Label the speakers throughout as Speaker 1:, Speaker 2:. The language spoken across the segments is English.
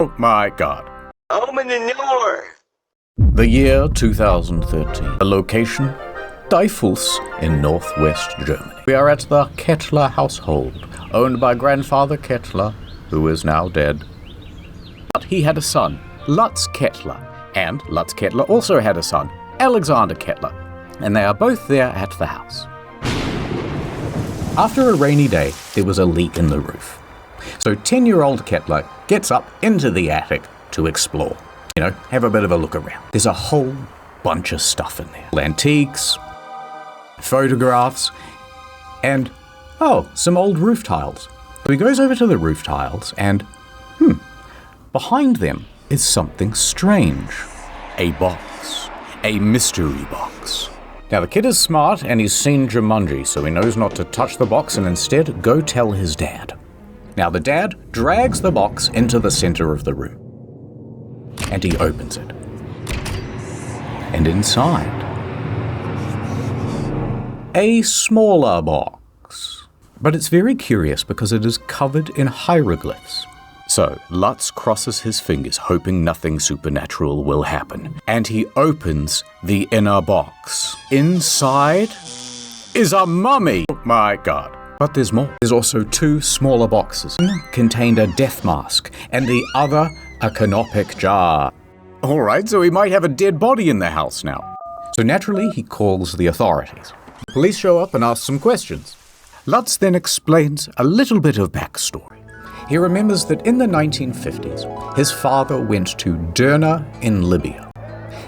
Speaker 1: Oh my god.
Speaker 2: Open the door.
Speaker 1: The year 2013. The location? Diefels in northwest Germany. We are at the Kettler household, owned by grandfather Kettler, who is now dead. But he had a son, Lutz Kettler, and Lutz Kettler also had a son, Alexander Kettler, and they are both there at the house. After a rainy day, there was a leak in the roof. So 10-year-old Kettler gets up into the attic to explore. Have a bit of a look around. There's a whole bunch of stuff in there. Antiques, photographs, and, some old roof tiles. So he goes over to the roof tiles and, behind them is something strange. A box. A mystery box. Now the kid is smart and he's seen Jumanji, so he knows not to touch the box and instead go tell his dad. Now the dad drags the box into the center of the room. And he opens it. And inside, a smaller box. But it's very curious because it is covered in hieroglyphs. So Lutz crosses his fingers, hoping nothing supernatural will happen. And he opens the inner box. Inside is a mummy. Oh my god. But there's more. There's also two smaller boxes. One contained a death mask, and the other a canopic jar. Alright, so he might have a dead body in the house now. So naturally, he calls the authorities. The police show up and ask some questions. Lutz then explains a little bit of backstory. He remembers that in the 1950s, his father went to Derna in Libya.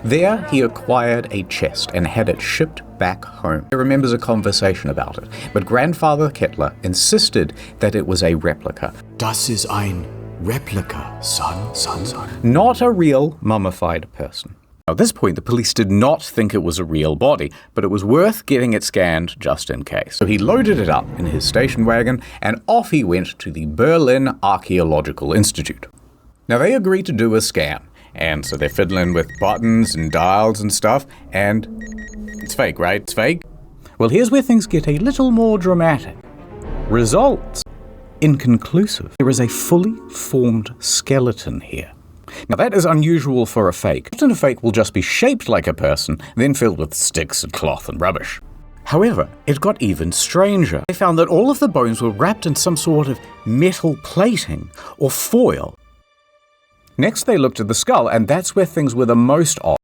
Speaker 1: There, he acquired a chest and had it shipped back home. He remembers a conversation about it, but grandfather Kettler insisted that it was a replica.
Speaker 3: Das ist ein Replika, son.
Speaker 1: Not a real mummified person. At this point, the police did not think it was a real body, but it was worth getting it scanned just in case. So he loaded it up in his station wagon, and off he went to the Berlin Archaeological Institute. Now they agreed to do a scan, and so they're fiddling with buttons and dials and stuff, and it's fake, right? It's fake? Well, here's where things get a little more dramatic. Results. Inconclusive. There is a fully formed skeleton here. Now that is unusual for a fake. Often a fake will just be shaped like a person, then filled with sticks and cloth and rubbish. However, it got even stranger. They found that all of the bones were wrapped in some sort of metal plating or foil. Next they looked at the skull, and that's where things were the most odd.